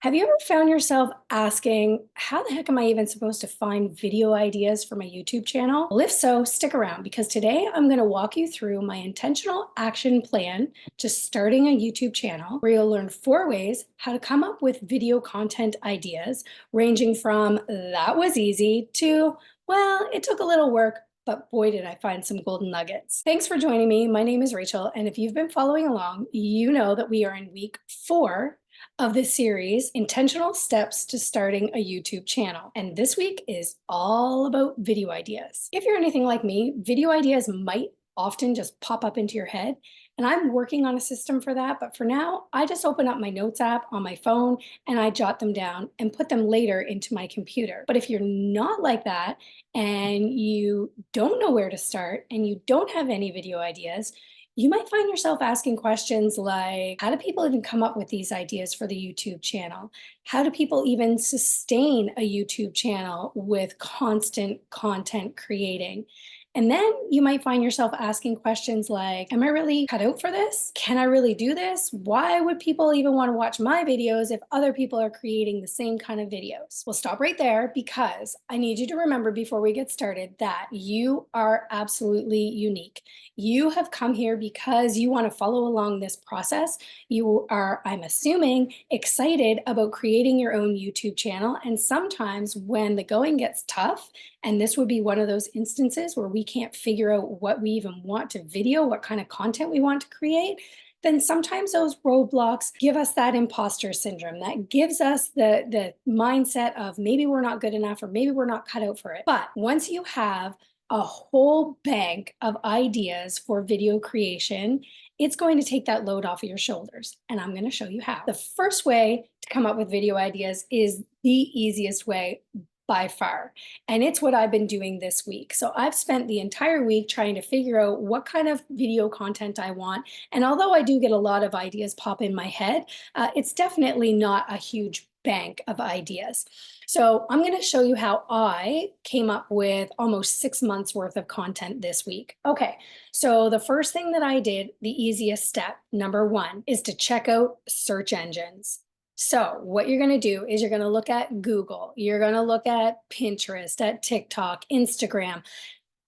Have you ever found yourself asking, how the heck am I even supposed to find video ideas for my YouTube channel? Well, if so, stick around because today I'm going to walk you through my intentional action plan to starting a YouTube channel where you'll learn 4 ways how to come up with video content ideas, ranging from that was easy to, well, it took a little work, but boy, did I find some golden nuggets. Thanks for joining me. My name is Rachel, and if you've been following along, you know that we are in week 4 of this series, Intentional Steps to Starting a YouTube Channel. And this week is all about video ideas. If you're anything like me, video ideas might often just pop up into your head. And I'm working on a system for that. But for now, I just open up my notes app on my phone and I jot them down and put them later into my computer. But if you're not like that and you don't know where to start and you don't have any video ideas, you might find yourself asking questions like, how do people even come up with these ideas for the YouTube channel? How do people even sustain a YouTube channel with constant content creating? And then you might find yourself asking questions like, am I really cut out for this? Can I really do this? Why would people even want to watch my videos if other people are creating the same kind of videos? We'll stop right there because I need you to remember before we get started that you are absolutely unique. You have come here because you want to follow along this process. You are, I'm assuming, excited about creating your own YouTube channel. And sometimes when the going gets tough, and this would be one of those instances where we can't figure out what we even want to video, what kind of content we want to create, then sometimes those roadblocks give us that imposter syndrome. That gives us the mindset of maybe we're not good enough or maybe we're not cut out for it. But once you have a whole bank of ideas for video creation, it's going to take that load off of your shoulders. And I'm going to show you how. The first way to come up with video ideas is the easiest way by far. And it's what I've been doing this week. So I've spent the entire week trying to figure out what kind of video content I want. And although I do get a lot of ideas pop in my head, it's definitely not a huge bank of ideas. So I'm going to show you how I came up with almost 6 months worth of content this week. Okay, so the first thing that I did, the easiest step, number 1, is to check out search engines. So what you're going to do is you're going to look at Google, you're going to look at Pinterest, at TikTok, Instagram,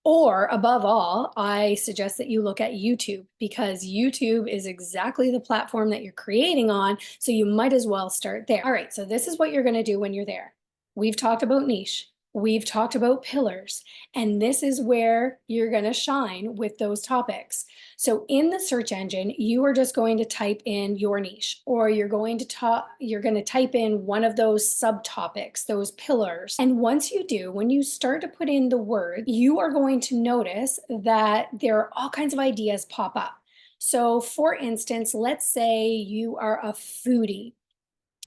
or above all, I suggest that you look at YouTube because YouTube is exactly the platform that you're creating on. So you might as well start there. All right, so this is what you're going to do when you're there. We've talked about niche. We've talked about pillars, and this is where you're going to shine with those topics. So in the search engine, you are just going to type in your niche, or you're going to type in one of those subtopics, those pillars. And once you do, when you start to put in the word, you are going to notice that there are all kinds of ideas pop up. So for instance, let's say you are a foodie.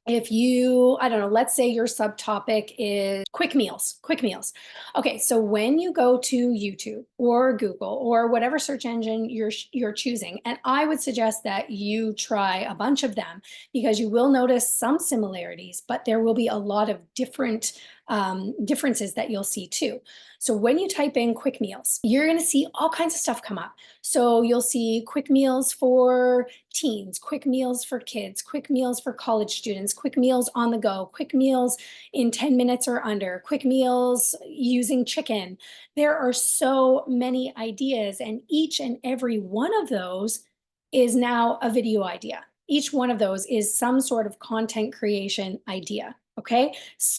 If you, I don't know, let's say your subtopic is quick meals, quick meals. Okay, so when you go to YouTube or Google or whatever search engine you're choosing, and I would suggest that you try a bunch of them because you will notice some similarities, but there will be a lot of differences that you'll see too. So when you type in quick meals, you're going to see all kinds of stuff come up. So you'll see quick meals for teens, quick meals for kids, quick meals for college students, quick meals on the go, quick meals in 10 minutes or under, quick meals using chicken. There are so many ideas, and each and every one of those is now a video idea. Each one of those is some sort of content creation idea. Okay,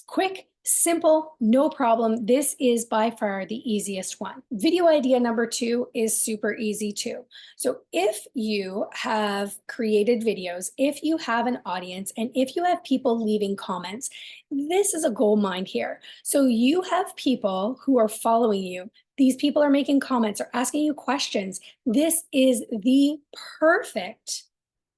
quick, simple, no problem. This is by far the easiest one. Video idea number 2 is super easy too. So if you have created videos, if you have an audience, and if you have people leaving comments, this is a gold mine here. So you have people who are following you. These people are making comments or asking you questions. This is the perfect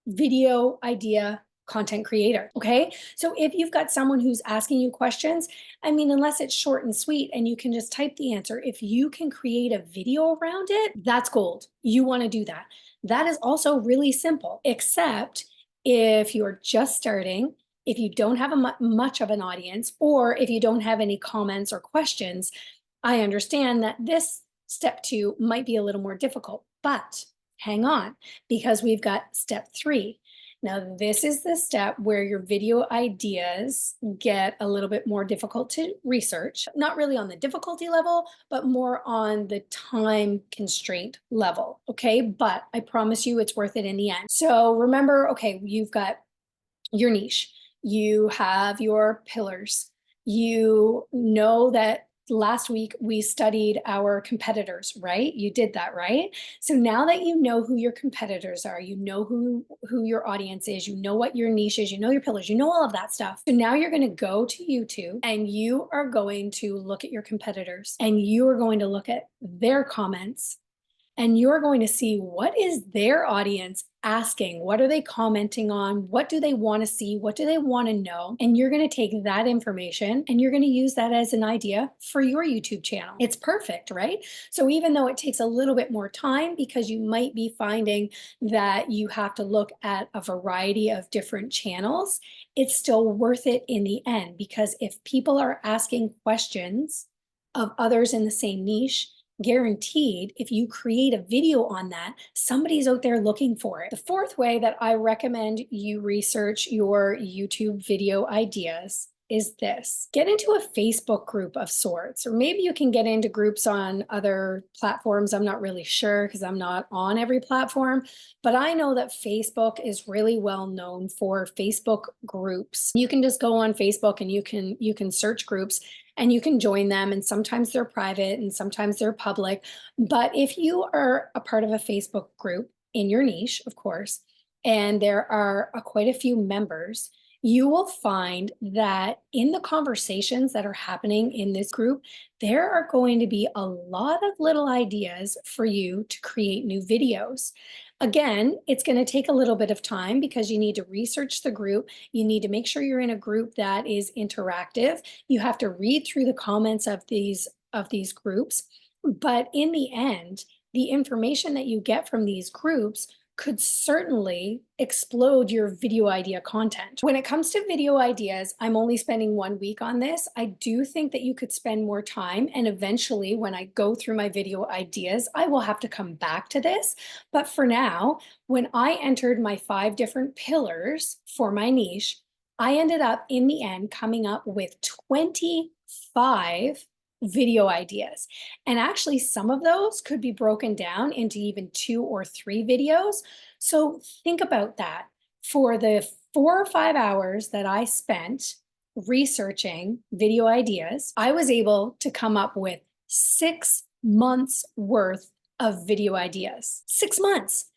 video idea content creator. Okay, so if you've got someone who's asking you questions, I mean, unless it's short and sweet and you can just type the answer, if you can create a video around it, that's gold. You want to do that. That is also really simple, except if you're just starting, if you don't have much of an audience, or if you don't have any comments or questions. I understand that this step 2 might be a little more difficult, but hang on, because we've got step 3. Now, this is the step where your video ideas get a little bit more difficult to research, not really on the difficulty level, but more on the time constraint level. Okay. But I promise you it's worth it in the end. So remember, okay, you've got your niche, you have your pillars, you know that last week we studied our competitors, right? You did that, right? So now that you know who your competitors are, you know who your audience is, you know what your niche is, you know your pillars, you know all of that stuff. So now you're going to go to YouTube and you are going to look at your competitors and you are going to look at their comments and you're going to see what is their audience asking, what are they commenting on, what do they want to see, what do they want to know, and you're going to take that information and you're going to use that as an idea for your YouTube channel. It's perfect, right? So even though it takes a little bit more time because you might be finding that you have to look at a variety of different channels, it's still worth it in the end, because if people are asking questions of others in the same niche, guaranteed, if you create a video on that, somebody's out there looking for it. The fourth way that I recommend you research your YouTube video ideas is this. Get into a Facebook group of sorts, or maybe you can get into groups on other platforms. I'm not really sure because I'm not on every platform, but I know that Facebook is really well known for Facebook groups. You can just go on Facebook and you can search groups and you can join them, and sometimes they're private and sometimes they're public. But if you are a part of a Facebook group in your niche, of course, and there are quite a few members, you will find that in the conversations that are happening in this group, there are going to be a lot of little ideas for you to create new videos. Again, it's going to take a little bit of time because you need to research the group. You need to make sure you're in a group that is interactive. You have to read through the comments of these groups. But in the end, the information that you get from these groups could certainly explode your video idea content. When it comes to video ideas, I'm only spending 1 week on this. I do think that you could spend more time, and eventually when I go through my video ideas, I will have to come back to this. But for now, when I entered my 5 different pillars for my niche, I ended up in the end coming up with 25 video ideas. And actually, some of those could be broken down into even 2 or 3 videos. So think about that. For the 4 or 5 hours that I spent researching video ideas, I was able to come up with 6 months worth of video ideas. 6 months.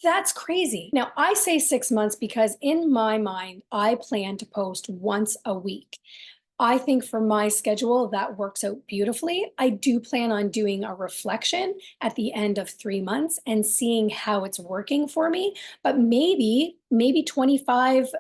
That's crazy. Now, I say 6 months because in my mind, I plan to post once a week. I think for my schedule, that works out beautifully. I do plan on doing a reflection at the end of 3 months and seeing how it's working for me. But maybe 25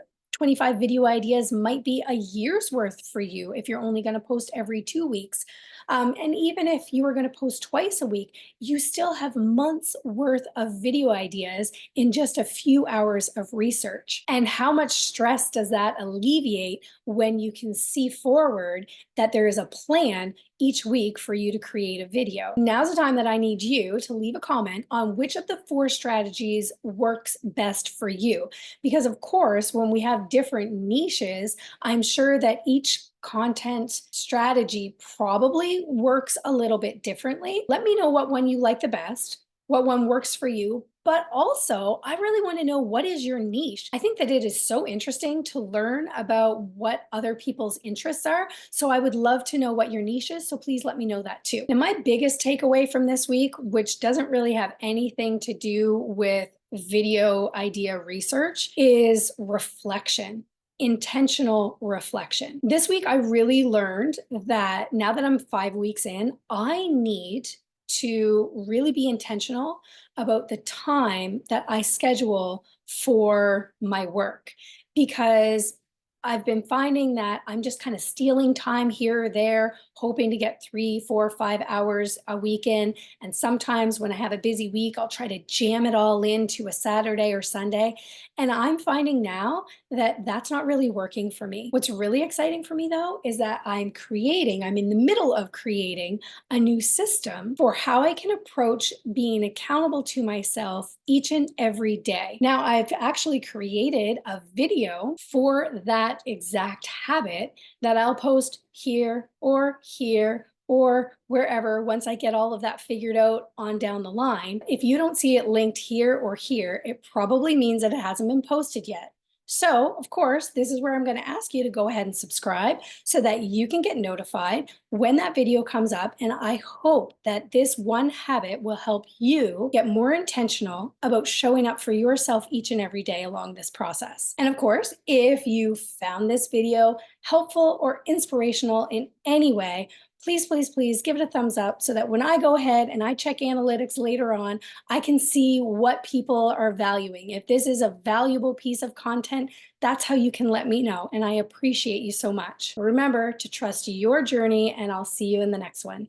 video ideas might be a year's worth for you if you're only going to post every 2 weeks. And even if you were going to post twice a week, you still have months worth of video ideas in just a few hours of research. And how much stress does that alleviate when you can see forward that there is a plan each week for you to create a video? Now's the time that I need you to leave a comment on which of the 4 strategies works best for you. Because of course, when we have different niches, I'm sure that each content strategy probably works a little bit differently. Let me know what one you like the best, what one works for you. But also, I really want to know, what is your niche? I think that it is so interesting to learn about what other people's interests are. So I would love to know what your niche is. So please let me know that too. Now, my biggest takeaway from this week, which doesn't really have anything to do with video idea research, is reflection. Intentional reflection. This week, I really learned that now that I'm 5 weeks in, I need to really be intentional about the time that I schedule for my work, because I've been finding that I'm just kind of stealing time here or there, hoping to get 3, 4, 5 hours a weekend. And sometimes when I have a busy week, I'll try to jam it all into a Saturday or Sunday. And I'm finding now that that's not really working for me. What's really exciting for me though is that I'm in the middle of creating a new system for how I can approach being accountable to myself each and every day. Now, I've actually created a video for that exact habit that I'll post here or wherever once I get all of that figured out on down the line. If you don't see it linked here or here, it probably means that it hasn't been posted yet. So, of course, this is where I'm going to ask you to go ahead and subscribe so that you can get notified when that video comes up. And I hope that this one habit will help you get more intentional about showing up for yourself each and every day along this process. And of course, if you found this video helpful or inspirational in any way, please, please, please give it a thumbs up so that when I go ahead and I check analytics later on, I can see what people are valuing. If this is a valuable piece of content, that's how you can let me know. And I appreciate you so much. Remember to trust your journey, and I'll see you in the next one.